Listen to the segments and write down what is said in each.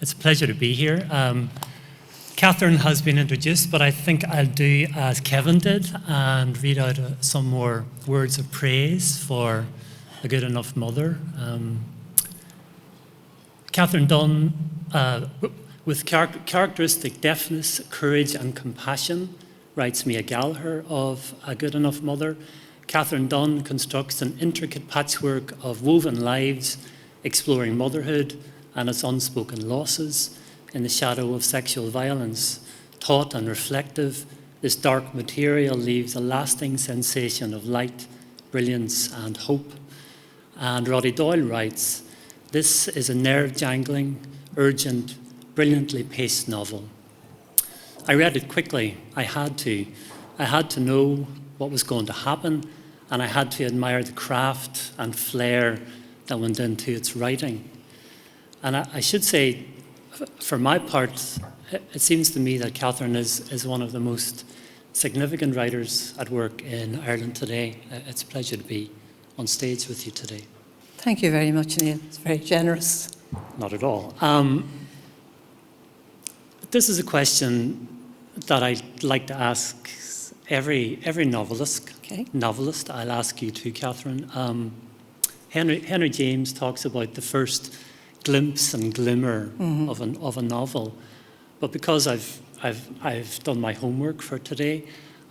It's a pleasure to be here. Catherine has been introduced, but I think I'll do as Kevin did and read out some more words of praise for A Good Enough Mother. Catherine Dunne, with characteristic deftness, courage and compassion, writes Mia Gallagher of A Good Enough Mother. Catherine Dunne constructs an intricate patchwork of woven lives, exploring motherhood and its unspoken losses in the shadow of sexual violence. Taut and reflective, this dark material leaves a lasting sensation of light, brilliance and hope. And Roddy Doyle writes, "This is a nerve-jangling, urgent, brilliantly paced novel." I read it quickly. I had to. I had to know what was going to happen, and I had to admire the craft and flair that went into its writing. And I should say, for my part, it seems to me that Catherine is one of the most significant writers at work in Ireland today. It's a pleasure to be on stage with you today. Thank you very much, Neil. It's very generous. Not at all. This is a question that I'd like to ask every novelist. Okay. Novelist, I'll ask you too, Catherine. Henry James talks about the first glimpse and glimmer of a novel, but because I've done my homework for today,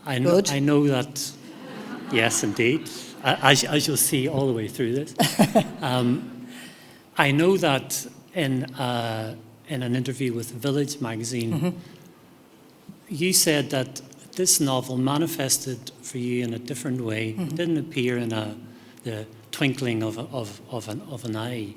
I know that. Yes, indeed. As you'll see all the way through this, I know that in an interview with Village magazine, you said that this novel manifested for you in a different way. It didn't appear in the twinkling of an eye.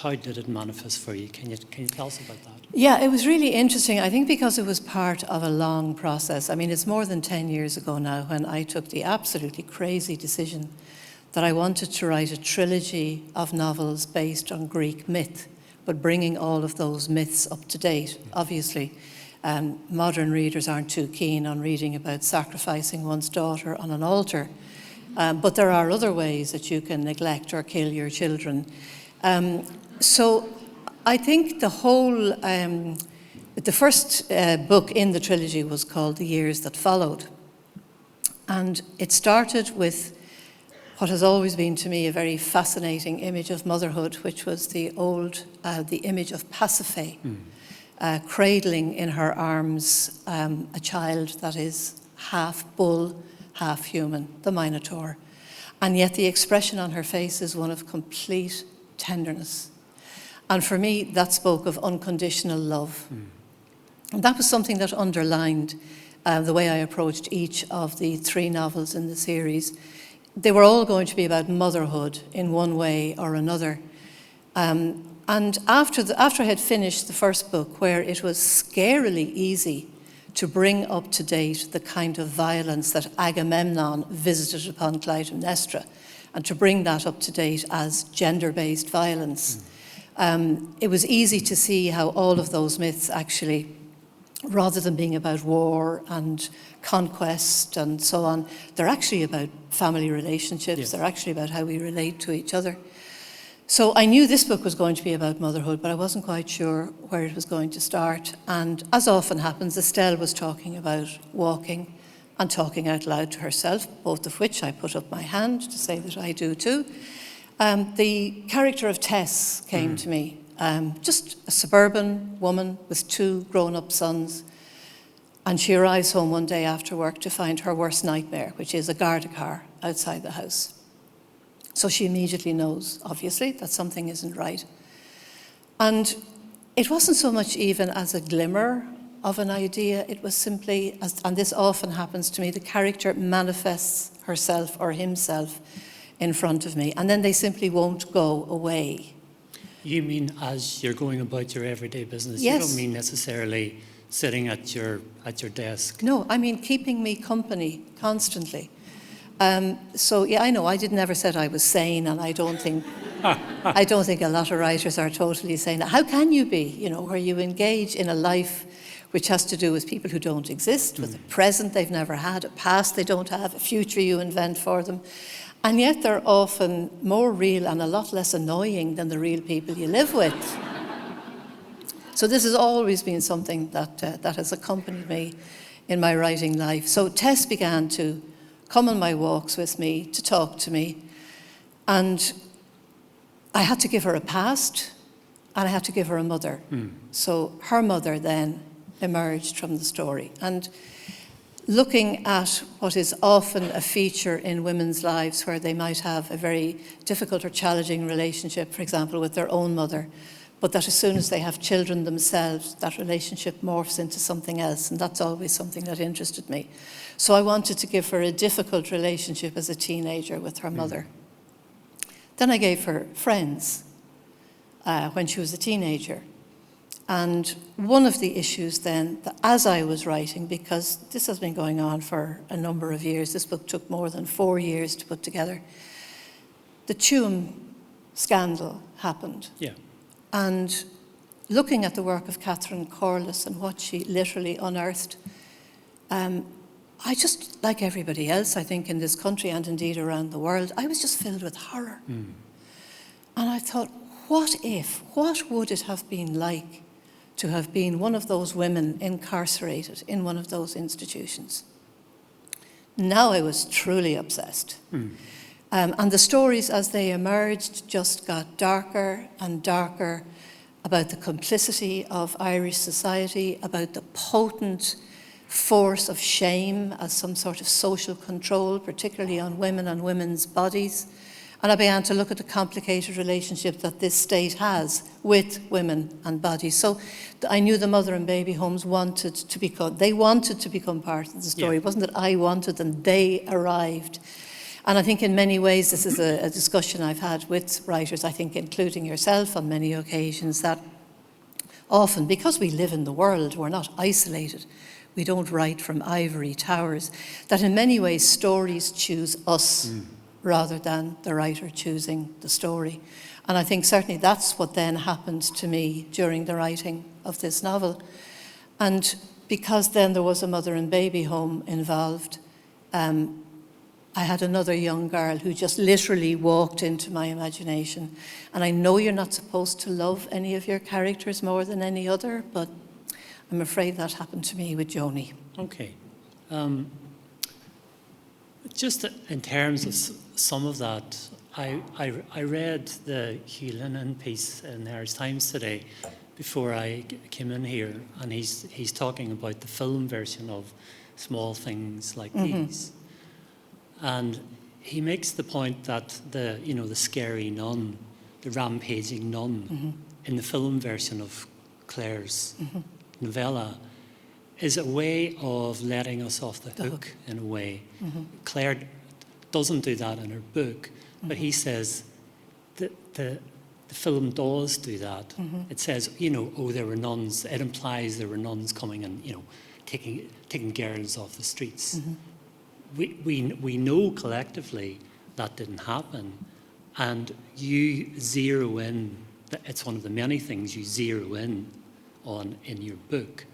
How did it manifest for you? Can you tell us about that? Yeah, it was really interesting. I think because it was part of a long process. I mean, it's more than 10 years ago now when I took the absolutely crazy decision that I wanted to write a trilogy of novels based on Greek myth, but bringing all of those myths up to date. Obviously, modern readers aren't too keen on reading about sacrificing one's daughter on an altar, but there are other ways that you can neglect or kill your children. So I think the first book in the trilogy was called The Years That Followed. And it started with what has always been to me a very fascinating image of motherhood, which was the image of Pasiphae, cradling in her arms a child that is half bull, half human, the Minotaur. And yet the expression on her face is one of complete tenderness. And for me, that spoke of unconditional love. And that was something that underlined the way I approached each of the 3 novels in the series. They were all going to be about motherhood in one way or another. And after I had finished the first book, where it was scarily easy to bring up to date the kind of violence that Agamemnon visited upon Clytemnestra, and to bring that up to date as gender-based violence. It was easy to see how all of those myths actually, rather than being about war and conquest and so on, they're actually about family relationships. Yes. They're actually about how we relate to each other. So I knew this book was going to be about motherhood, but I wasn't quite sure where it was going to start. And as often happens, Estelle was talking about walking and talking out loud to herself, both of which I put up my hand to say that I do too. The character of Tess came to me, just a suburban woman with 2 grown-up sons, and she arrives home one day after work to find her worst nightmare, which is a Garda car outside the house. So she immediately knows, obviously, that something isn't right. And it wasn't so much even as a glimmer of an idea, it was simply, and this often happens to me, the character manifests herself or himself in front of me, and then they simply won't go away. You mean as you're going about your everyday business? Yes. You don't mean necessarily sitting at your desk? No, I mean keeping me company constantly. So yeah, I know I never said I was sane, and I don't think a lot of writers are totally sane. How can you be, where you engage in a life which has to do with people who don't exist, with a present they've never had, a past they don't have, a future you invent for them. And yet they're often more real and a lot less annoying than the real people you live with. So this has always been something that has accompanied me in my writing life. So Tess began to come on my walks with me, to talk to me, and I had to give her a past, and I had to give her a mother. So her mother then emerged from the story. And looking at what is often a feature in women's lives where they might have a very difficult or challenging relationship, for example, with their own mother, but that as soon as they have children themselves, that relationship morphs into something else, and that's always something that interested me. So I wanted to give her a difficult relationship as a teenager with her mother. Then I gave her friends when she was a teenager. And one of the issues then, as I was writing, because this has been going on for a number of years, this book took more than 4 years to put together, the Tuam scandal happened. Yeah. And looking at the work of Catherine Corliss and what she literally unearthed, I just, like everybody else, I think, in this country and indeed around the world, I was just filled with horror. And I thought, what would it have been like to have been one of those women incarcerated in one of those institutions? Now I was truly obsessed. And the stories as they emerged just got darker and darker about the complicity of Irish society, about the potent force of shame as some sort of social control, particularly on women and women's bodies. And I began to look at the complicated relationship that this state has with women and bodies. So I knew the mother and baby homes wanted to become part of the story. It wasn't that I wanted them, they arrived. And I think in many ways this is a discussion I've had with writers, I think including yourself on many occasions, that often, because we live in the world, we're not isolated, we don't write from ivory towers, that in many ways stories choose us rather than the writer choosing the story. And I think certainly that's what then happened to me during the writing of this novel. And because then there was a mother and baby home involved, I had another young girl who just literally walked into my imagination. And I know you're not supposed to love any of your characters more than any other, but I'm afraid that happened to me with Joni. Okay. Just in terms of some of that, I read the Hugh Lennon piece in the Irish Times today before I came in here, and he's talking about the film version of Small Things Like These. And he makes the point that the scary nun, the rampaging nun in the film version of Claire's novella is a way of letting us off the hook in a way. Claire doesn't do that in her book, but he says that the film does do that. It says, there were nuns. It implies there were nuns coming and, taking girls off the streets. We know collectively that didn't happen, and you zero in. It's one of the many things you zero in on in your book.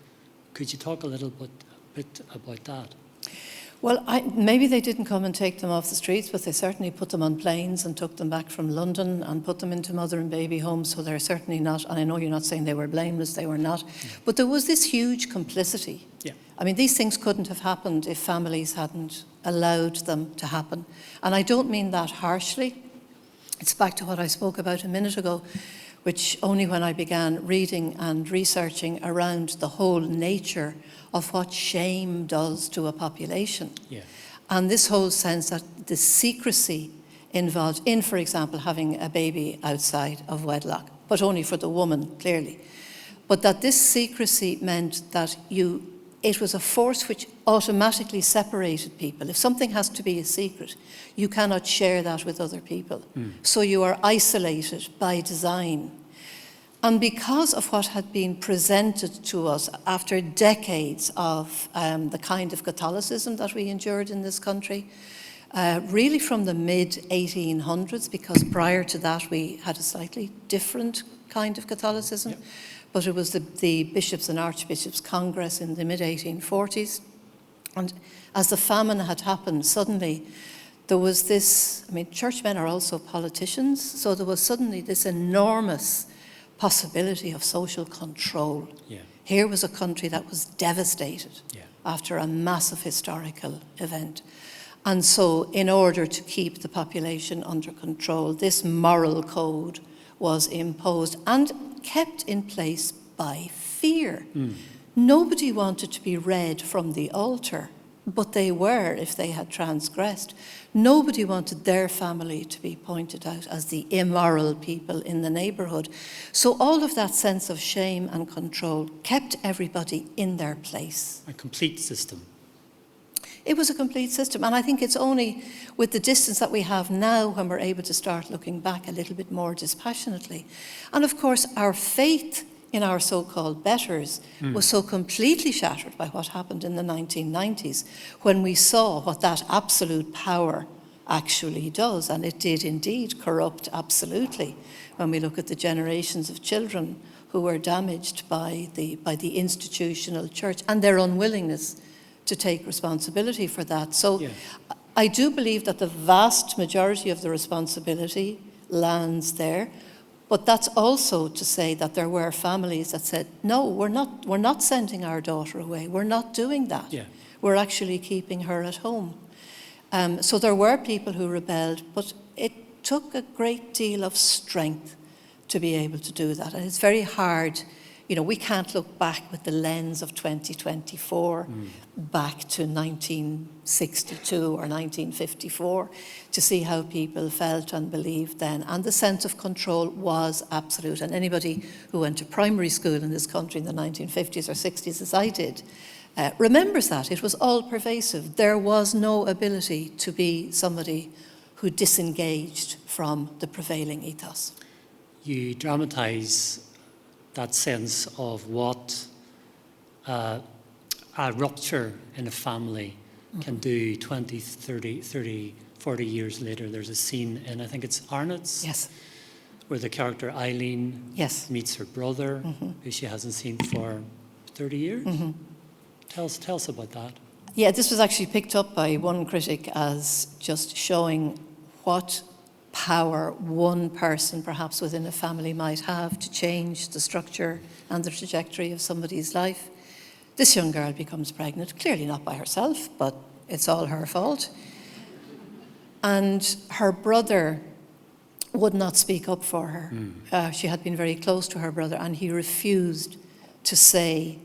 Could you talk a little bit about that? Well, maybe they didn't come and take them off the streets, but they certainly put them on planes and took them back from London and put them into mother and baby homes, so they're certainly not, and I know you're not saying they were blameless, they were not, but there was this huge complicity. Yeah. I mean, these things couldn't have happened if families hadn't allowed them to happen. And I don't mean that harshly. It's back to what I spoke about a minute ago, which only when I began reading and researching around the whole nature of what shame does to a population. Yeah. And this whole sense that the secrecy involved in, for example, having a baby outside of wedlock, but only for the woman, clearly. But that this secrecy meant that it was a force which automatically separated people. If something has to be a secret, you cannot share that with other people. So you are isolated by design. And because of what had been presented to us after decades of the kind of Catholicism that we endured in this country, really from the mid-1800s, because prior to that we had a slightly different kind of Catholicism, but it was the Bishops' and Archbishops' Congress in the mid-1840s. And as the famine had happened, suddenly there was this, churchmen are also politicians, so there was suddenly this enormous possibility of social control. Yeah. Here was a country that was devastated Yeah. after a massive historical event. And so in order to keep the population under control, this moral code was imposed and kept in place by fear. Nobody wanted to be read from the altar, but they were if they had transgressed. Nobody wanted their family to be pointed out as the immoral people in the neighbourhood. So all of that sense of shame and control kept everybody in their place. A complete system. It was a complete system, and I think it's only with the distance that we have now when we're able to start looking back a little bit more dispassionately. And of course, our faith in our so-called betters was so completely shattered by what happened in the 1990s, when we saw what that absolute power actually does, and it did indeed corrupt absolutely. When we look at the generations of children who were damaged by the institutional church and their unwillingness to take responsibility for that. So Yeah. I do believe that the vast majority of the responsibility lands there, but that's also to say that there were families that said, no, we're not sending our daughter away, we're not doing that. Yeah. We're actually keeping her at home. So there were people who rebelled, but it took a great deal of strength to be able to do that. And it's very hard. You know, we can't look back with the lens of 2024 back to 1962 or 1954 to see how people felt and believed then. And the sense of control was absolute. And anybody who went to primary school in this country in the 1950s or 60s, as I did, remembers that. It was all pervasive. There was no ability to be somebody who disengaged from the prevailing ethos. You dramatise that sense of what a rupture in a family can do 20, 30, 40 years later. There's a scene in, I think it's Arnott's, Yes. where the character Eileen Yes. meets her brother, who she hasn't seen for 30 years. Tell us about that. Yeah, this was actually picked up by one critic as just showing what power one person perhaps within a family might have to change the structure and the trajectory of somebody's life. This young girl becomes pregnant, clearly not by herself, but it's all her fault. And her brother would not speak up for her. She had been very close to her brother, and he refused to say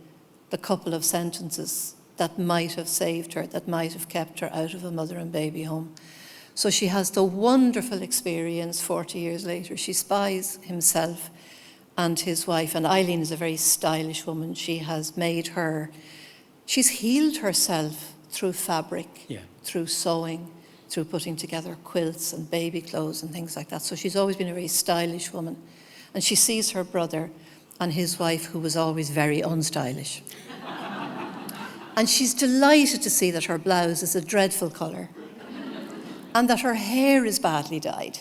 the couple of sentences that might have saved her, that might have kept her out of a mother and baby home. So she has the wonderful experience 40 years later. She spies himself and his wife, and Eileen is a very stylish woman. She's healed herself through fabric, through sewing, through putting together quilts and baby clothes and things like that. So she's always been a very stylish woman. And she sees her brother and his wife, who was always very unstylish. And she's delighted to see that her blouse is a dreadful colour and that her hair is badly dyed.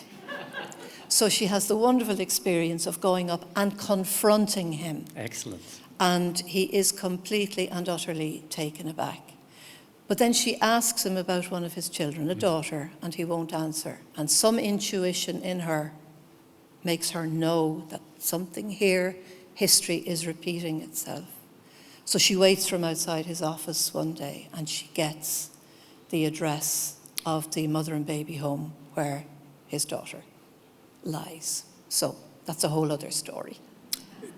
So she has the wonderful experience of going up and confronting him. Excellent. And he is completely and utterly taken aback. But then she asks him about one of his children, a daughter, and he won't answer. And some intuition in her makes her know that something here, history is repeating itself. So she waits for him outside his office one day, and she gets the address of the mother and baby home where his daughter lies. So that's a whole other story.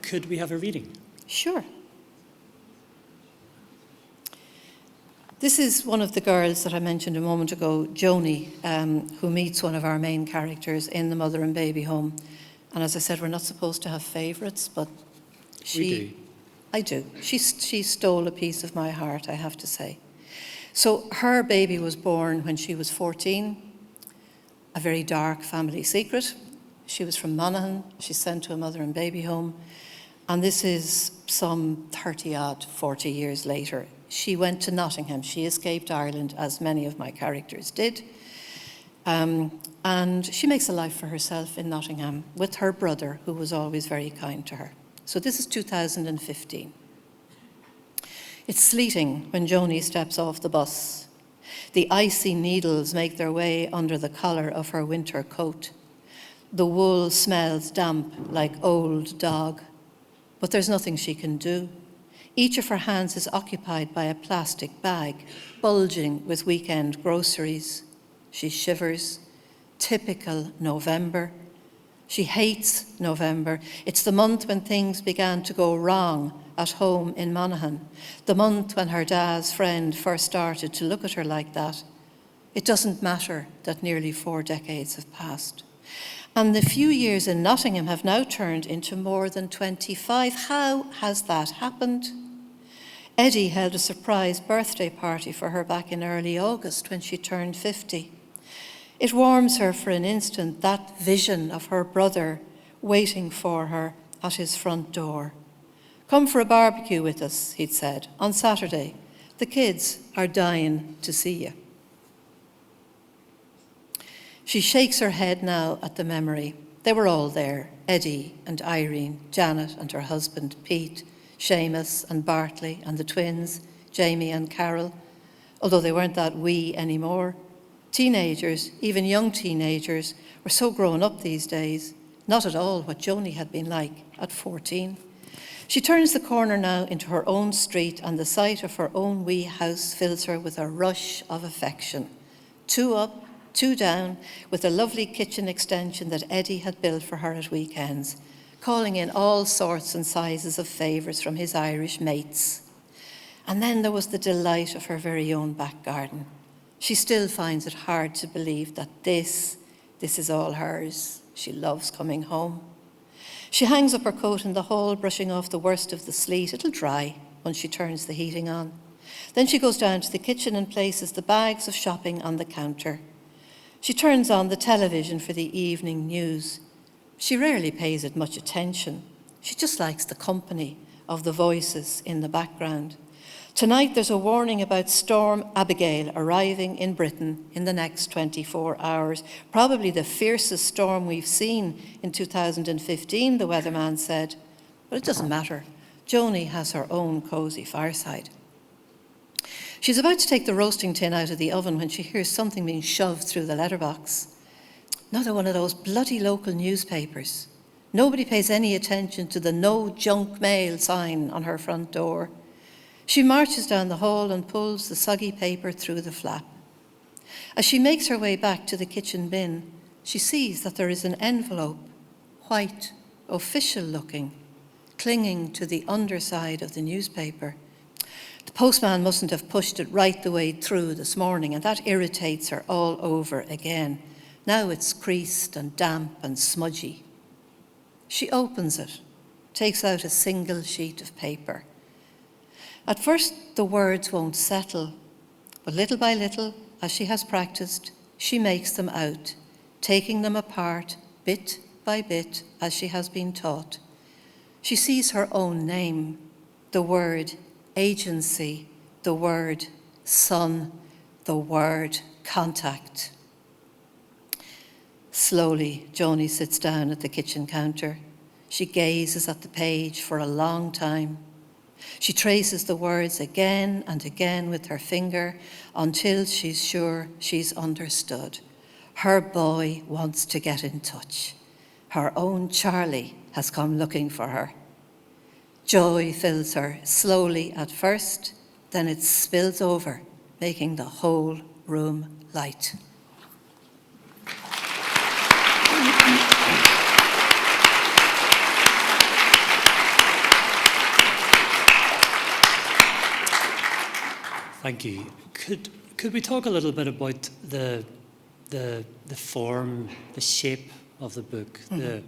Could we have a reading? Sure. This is one of the girls that I mentioned a moment ago, Joni, who meets one of our main characters in the mother and baby home. And as I said, we're not supposed to have favourites, but I do. She stole a piece of my heart, I have to say. So her baby was born when she was 14, a very dark family secret. She was from Monaghan. She's sent to a mother and baby home. And this is some 30-odd, 40 years later. She went to Nottingham. She escaped Ireland, as many of my characters did. And she makes a life for herself in Nottingham with her brother, who was always very kind to her. So this is 2015. It's sleeting when Joni steps off the bus. The icy needles make their way under the collar of her winter coat. The wool smells damp like old dog, but there's nothing she can do. Each of her hands is occupied by a plastic bag, bulging with weekend groceries. She shivers. Typical November. She hates November. It's the month when things began to go wrong at home in Monaghan, the month when her dad's friend first started to look at her like that. It doesn't matter that nearly 4 decades have passed. And the few years in Nottingham have now turned into more than 25. How has that happened? Eddie held a surprise birthday party for her back in early August when she turned 50. It warms her for an instant, that vision of her brother waiting for her at his front door. "Come for a barbecue with us," he'd said, "on Saturday. The kids are dying to see you." She shakes her head now at the memory. They were all there, Eddie and Irene, Janet and her husband, Pete, Seamus and Bartley and the twins, Jamie and Carol, although they weren't that wee anymore. Teenagers, even young teenagers, were so grown up these days, not at all what Joni had been like at 14. She turns the corner now into her own street, and the sight of her own wee house fills her with a rush of affection. 2 up, 2 down, with a lovely kitchen extension that Eddie had built for her at weekends, calling in all sorts and sizes of favours from his Irish mates. And then there was the delight of her very own back garden. She still finds it hard to believe that this is all hers. She loves coming home. She hangs up her coat in the hall, brushing off the worst of the sleet. It'll dry once she turns the heating on. Then she goes down to the kitchen and places the bags of shopping on the counter. She turns on the television for the evening news. She rarely pays it much attention. She just likes the company of the voices in the background. Tonight there's a warning about Storm Abigail arriving in Britain in the next 24 hours. Probably the fiercest storm we've seen in 2015, the weatherman said. But it doesn't matter. Joni has her own cosy fireside. She's about to take the roasting tin out of the oven when she hears something being shoved through the letterbox. Another one of those bloody local newspapers. Nobody pays any attention to the no junk mail sign on her front door. She marches down the hall and pulls the soggy paper through the flap. As she makes her way back to the kitchen bin, she sees that there is an envelope, white, official looking, clinging to the underside of the newspaper. The postman mustn't have pushed it right the way through this morning, and that irritates her all over again. Now it's creased and damp and smudgy. She opens it, takes out a single sheet of paper. At first, the words won't settle, but little by little, as she has practiced, she makes them out, taking them apart bit by bit as she has been taught. She sees her own name, the word agency, the word son, the word contact. Slowly, Joni sits down at the kitchen counter. She gazes at the page for a long time. She traces the words again and again with her finger until she's sure she's understood. Her boy wants to get in touch. Her own Charlie has come looking for her. Joy fills her, slowly at first, then it spills over, making the whole room light. Thank you. Could we talk a little bit about the form, the shape of the book, the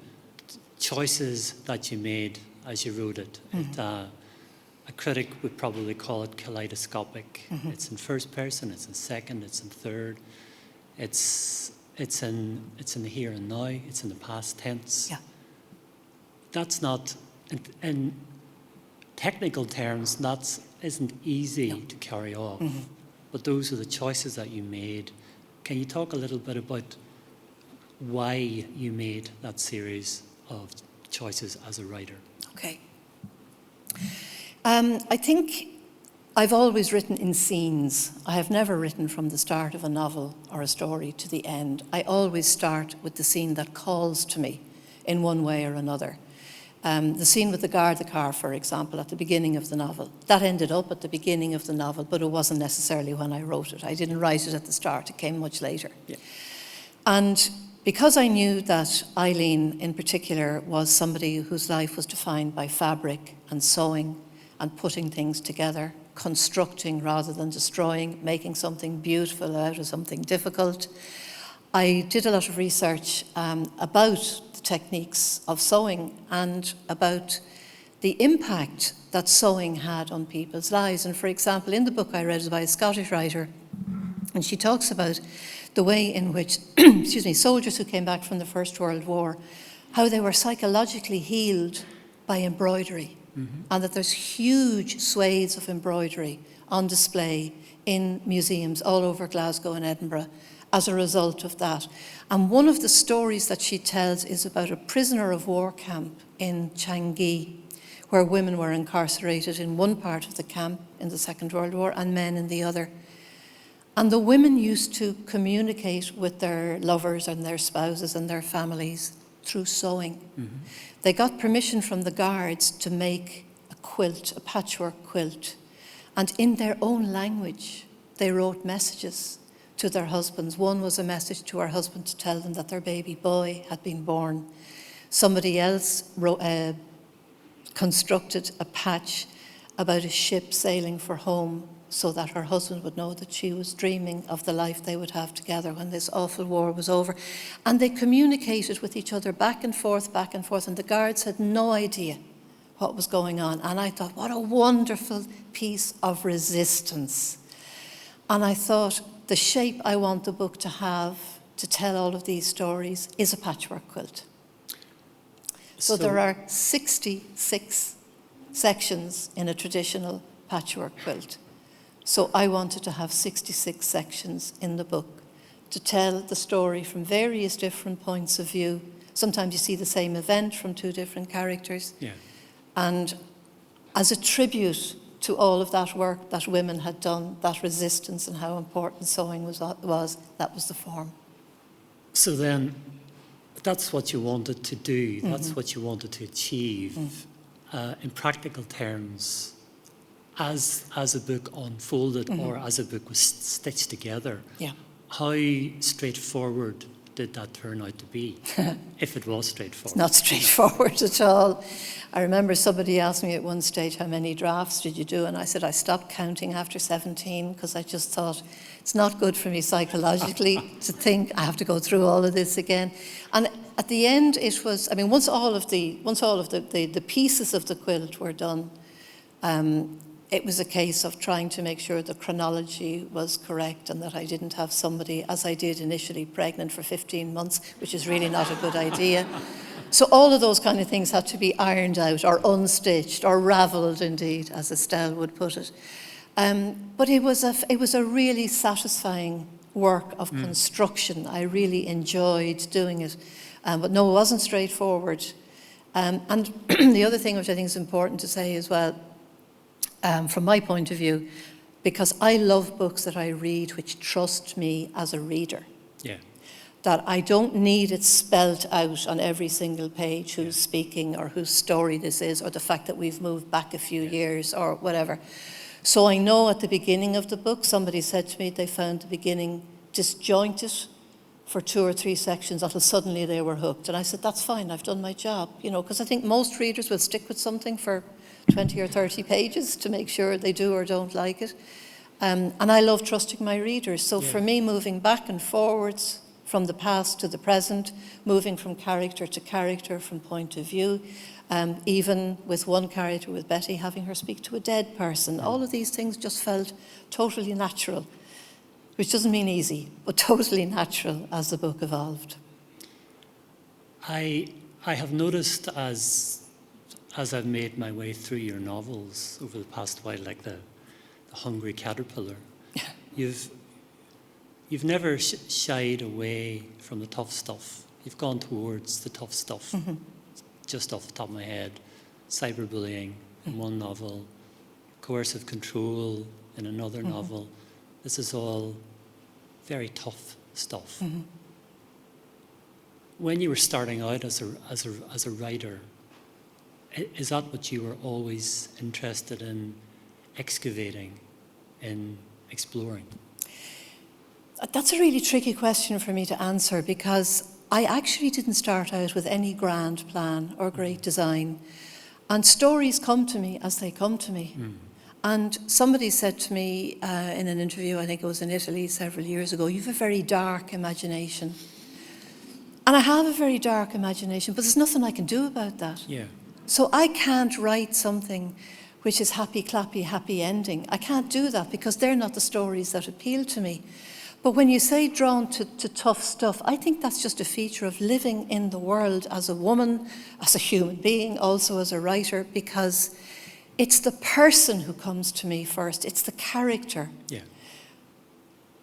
choices that you made as you wrote it? A critic would probably call it kaleidoscopic. It's in first person, it's in second, it's in third. It's in the here and now. It's in the past tense. Yeah. That's not, in technical terms, that isn't easy to carry off. But those are the choices that you made. Can you talk a little bit about why you made that series of choices as a writer? Okay. I think I've always written in scenes. I have never written from the start of a novel or a story to the end. I always start with the scene that calls to me in one way or another. The scene with the Garda car, for example, at the beginning of the novel, that ended up at the beginning of the novel, but it wasn't necessarily when I wrote it. I didn't write it at the start, it came much later. Yeah. And because I knew that Eileen in particular was somebody whose life was defined by fabric and sewing and putting things together, constructing rather than destroying, making something beautiful out of something difficult, I did a lot of research about the techniques of sewing and about the impact that sewing had on people's lives. And for example, in the book I read is by a Scottish writer, and she talks about the way in which soldiers who came back from the First World War, how they were psychologically healed by embroidery, and that there's huge swathes of embroidery on display in museums all over Glasgow and Edinburgh as a result of that. And one of the stories that she tells is about a prisoner of war camp in Changi, where women were incarcerated in one part of the camp in the Second World War and men in the other. And the women used to communicate with their lovers and their spouses and their families through sewing. They got permission from the guards to make a quilt, a patchwork quilt. And in their own language, they wrote messages to their husbands. One was a message to her husband to tell them that their baby boy had been born. Somebody else constructed a patch about a ship sailing for home so that her husband would know that she was dreaming of the life they would have together when this awful war was over. And they communicated with each other back and forth, and the guards had no idea what was going on. And I thought, what a wonderful piece of resistance. And I thought, the shape I want the book to have to tell all of these stories is a patchwork quilt. So there are 66 sections in a traditional patchwork quilt. So I wanted to have 66 sections in the book to tell the story from various different points of view. Sometimes you see the same event from two different characters. Yeah. And as a tribute to all of that work that women had done, that resistance and how important sewing was, that was the form. So then, that's what you wanted to do, that's what you wanted to achieve. In practical terms, as a book unfolded or as a book was stitched together, how straightforward did that turn out to be, if it was straightforward? It's not straightforward at all. I remember somebody asked me at one stage, how many drafts did you do? And I said, I stopped counting after 17 because I just thought it's not good for me psychologically to think I have to go through all of this again. And at the end, it was, I mean, once all of the pieces of the quilt were done, it was a case of trying to make sure the chronology was correct and that I didn't have somebody, as I did initially, pregnant for 15 months, which is really not a good idea. So all of those kind of things had to be ironed out or unstitched or ravelled, indeed, as Estelle would put it. But it was a really satisfying work of construction. I really enjoyed doing it. But no, it wasn't straightforward. And the other thing which I think is important to say as well, from my point of view, because I love books that I read which trust me as a reader. Yeah. That I don't need it spelt out on every single page who's speaking or whose story this is, or the fact that we've moved back a few years or whatever. So I know at the beginning of the book, somebody said to me they found the beginning disjointed for 2 or 3 sections until suddenly they were hooked. And I said, that's fine, I've done my job. You know, because I think most readers will stick with something for 20 or 30 pages to make sure they do or don't like it. And I love trusting my readers. So for me, moving back and forwards from the past to the present, moving from character to character, from point of view, even with one character, with Betty, having her speak to a dead person, all of these things just felt totally natural, which doesn't mean easy, but totally natural as the book evolved. I have noticed as I've made my way through your novels over the past while, like the Hungry Caterpillar, you've never shied away from the tough stuff. You've gone towards the tough stuff. Just off the top of my head, cyberbullying in one novel, coercive control in another novel. This is all very tough stuff. When you were starting out as a writer, is that what you were always interested in excavating, in exploring? That's a really tricky question for me to answer, because I actually didn't start out with any grand plan or great design. And stories come to me as they come to me. And somebody said to me in an interview, I think it was in Italy several years ago, "You have a very dark imagination." And I have a very dark imagination, but there's nothing I can do about that. Yeah. So I can't write something which is happy, clappy, happy ending. I can't do that, because they're not the stories that appeal to me. But when you say drawn to tough stuff, I think that's just a feature of living in the world as a woman, as a human being, also as a writer, because it's the person who comes to me first. It's the character. Yeah.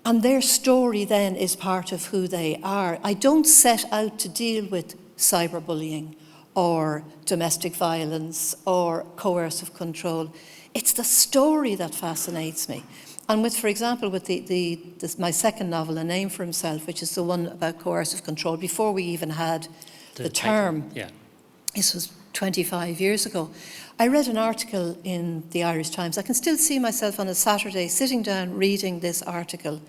And their story then is part of who they are. I don't set out to deal with cyberbullying or domestic violence or coercive control. It's the story that fascinates me. And with, for example, with my second novel, A Name for Himself, which is the one about coercive control, before we even had the term, this was 25 years ago, I read an article in the Irish Times. I can still see myself on a Saturday sitting down reading this article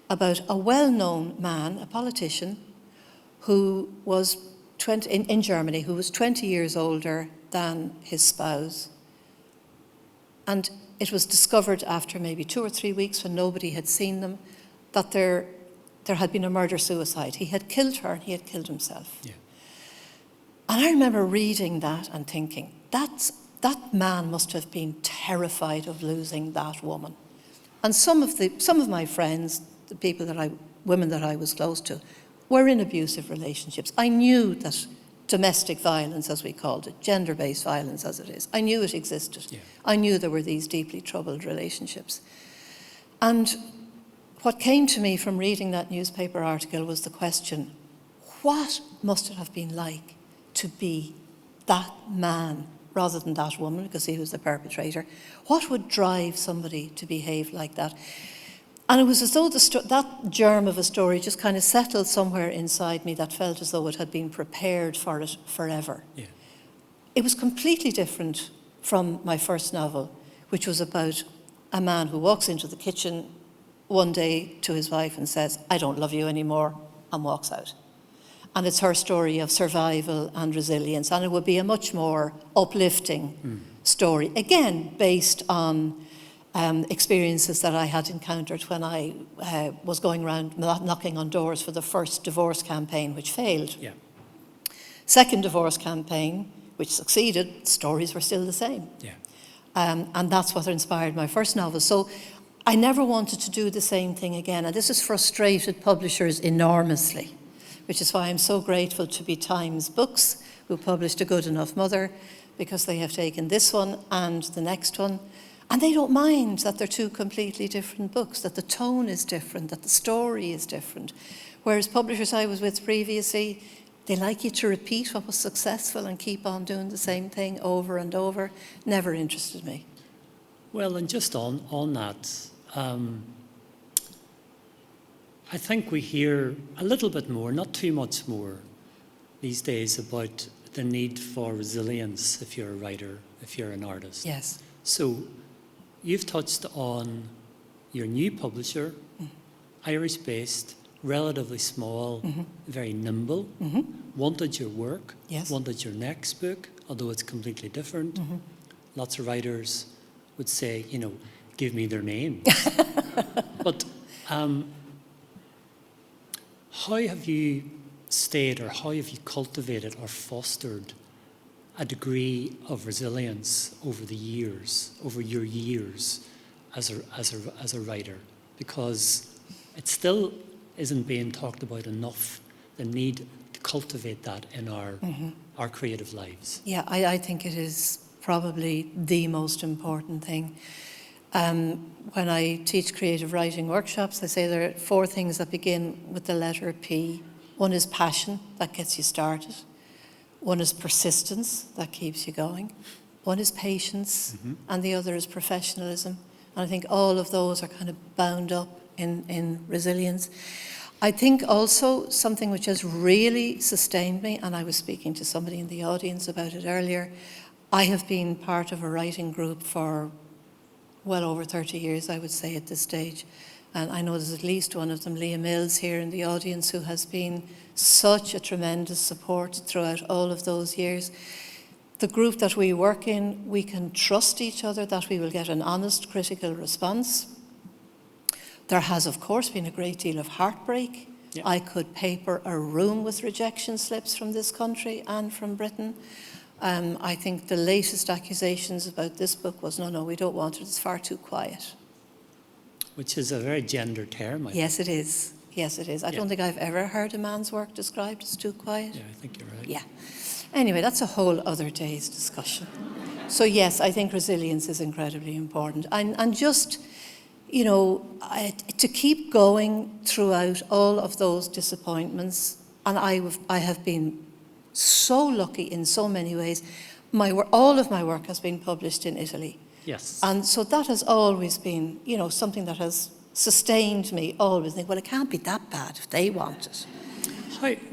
about a well-known man, a politician, who was in Germany, who was 20 years older than his spouse. And it was discovered after maybe 2 or 3 weeks, when nobody had seen them, that there had been a murder-suicide. He had killed her and he had killed himself. Yeah. And I remember reading that and thinking, that man must have been terrified of losing that woman. And some of my friends, the women that I was close to, were in abusive relationships. I knew that domestic violence, as we called it, gender-based violence as it is, I knew it existed. Yeah. I knew there were these deeply troubled relationships. And what came to me from reading that newspaper article was the question, what must it have been like to be that man rather than that woman, because he was the perpetrator? What would drive somebody to behave like that? And it was as though that germ of a story just kind of settled somewhere inside me that felt as though it had been prepared for it forever. Yeah. It was completely different from my first novel, which was about a man who walks into the kitchen one day to his wife and says, "I don't love you anymore," and walks out. And it's her story of survival and resilience, and it would be a much more uplifting story, again based on experiences that I had encountered when I was going around knocking on doors for the first divorce campaign, which failed. Yeah. Second divorce campaign, which succeeded, stories were still the same. Yeah. And that's what inspired my first novel. So I never wanted to do the same thing again. And this has frustrated publishers enormously, which is why I'm so grateful to Betime Books, who published A Good Enough Mother, because they have taken this one and the next one. And they don't mind that they're two completely different books, that the tone is different, that the story is different. Whereas publishers I was with previously, they like you to repeat what was successful and keep on doing the same thing over and over. Never interested me. Well, and just on that, I think we hear a little bit more, not too much more, these days about the need for resilience if you're a writer, if you're an artist. Yes. So you've touched on your new publisher, Irish-based, relatively small, very nimble, wanted your work, Yes. wanted your next book, although it's completely different. Lots of writers would say, give me their name. But how have you stayed, or how have you cultivated or fostered a degree of resilience over your years as a writer? Because it still isn't being talked about enough, the need to cultivate that in our creative lives. Yeah, I think it is probably the most important thing. When I teach creative writing workshops, I say there are 4 things that begin with the letter P. One is passion, that gets you started. One is persistence, that keeps you going. One is patience, and the other is professionalism. And I think all of those are kind of bound up in resilience. I think also something which has really sustained me, and I was speaking to somebody in the audience about it earlier, I have been part of a writing group for well over 30 years, I would say, at this stage. And I know there's at least one of them, Leah Mills, here in the audience, who has been such a tremendous support throughout all of those years. The group that we work in, we can trust each other that we will get an honest, critical response. There has, of course, been a great deal of heartbreak. Yeah. I could paper a room with rejection slips from this country and from Britain. I think the latest accusations about this book was, no, we don't want it, it's far too quiet. Which is a very gender term, I think. Yes, it is. Yes, it is. I don't think I've ever heard a man's work described as too quiet. Yeah, I think you're right. Yeah. Anyway, that's a whole other day's discussion. So yes, I think resilience is incredibly important. And just, you know, to keep going throughout all of those disappointments, and I have been so lucky in so many ways. All of my work has been published in Italy. Yes. And so that has always been, you know, something that has sustained me, always think, well, it can't be that bad if they want it.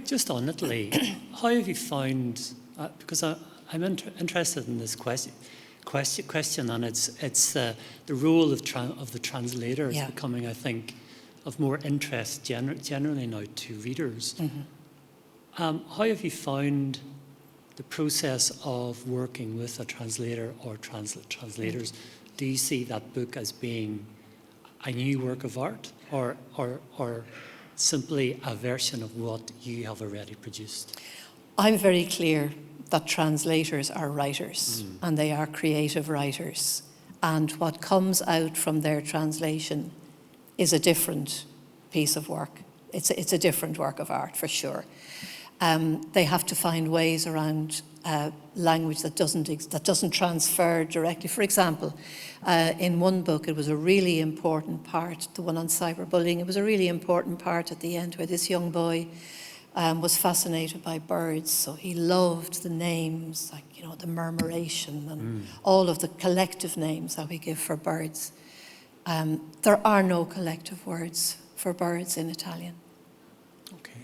Just on Italy, how have you found, because I'm interested in this question, and it's the role of the translator is becoming, I think, of more interest generally now to readers. How have you found the process of working with a translator or translators? Do you see that book as being a new work of art, or simply a version of what you have already produced? I'm very clear that translators are writers, and they are creative writers. And what comes out from their translation is a different piece of work. It's a different work of art, for sure. They have to find ways around language that doesn't transfer directly. For example, in one book, it was a really important part, the one on cyberbullying, it was a really important part at the end where this young boy was fascinated by birds. So he loved the names, like, you know, the murmuration and all of the collective names that we give for birds. There are no collective words for birds in Italian.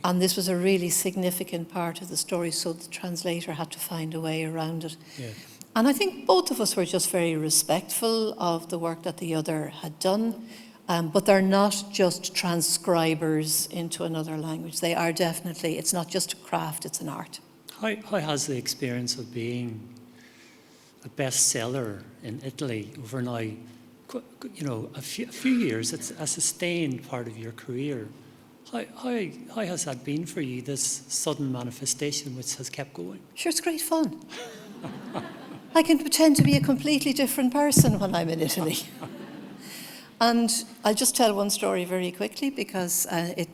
And this was a really significant part of the story, so the translator had to find a way around it. Yeah. And I think both of us were just very respectful of the work that the other had done, but they're not just transcribers into another language. They are definitely, it's not just a craft, it's an art. How has the experience of being a bestseller in Italy over now, you know, a few years, it's a sustained part of your career? How has that been for you, this sudden manifestation which has kept going? Sure, it's great fun. I can pretend to be a completely different person when I'm in Italy. And I'll just tell one story very quickly because I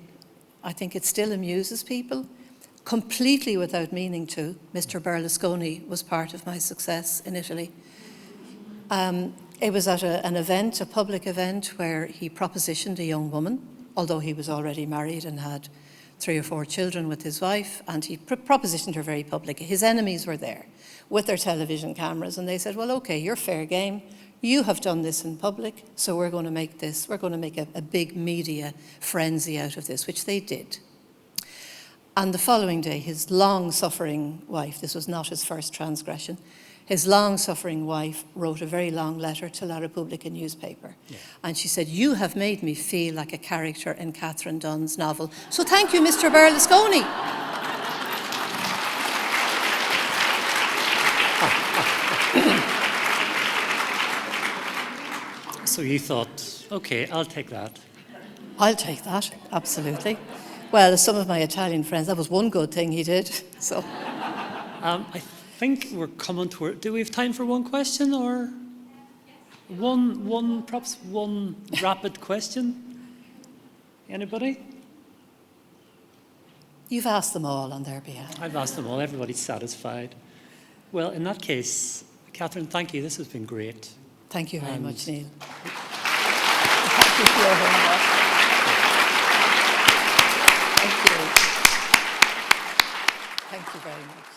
think it still amuses people. Completely without meaning to, Mr. Berlusconi was part of my success in Italy. It was at an event, a public event, where he propositioned a young woman, although he was already married and had 3 or 4 children with his wife, and he propositioned her very publicly. His enemies were there with their television cameras, and they said, well, okay, you're fair game. You have done this in public, so we're going to make a big media frenzy out of this, which they did. And the following day, his long-suffering wife, this was not his first transgression, his long-suffering wife wrote a very long letter to La Repubblica newspaper. Yeah. And she said, you have made me feel like a character in Catherine Dunne's novel. So thank you, Mr. Berlusconi. So you thought, okay, I'll take that. I'll take that, absolutely. Well, as some of my Italian friends, that was one good thing he did. So, I think we're coming to. Do we have time for one question or perhaps one rapid question? Anybody? You've asked them all on their behalf. I've asked them all. Everybody's satisfied. Well, in that case, Catherine, thank you. This has been great. Thank you very much, Neil. Thank you for your homework. Thank you. Thank you very much.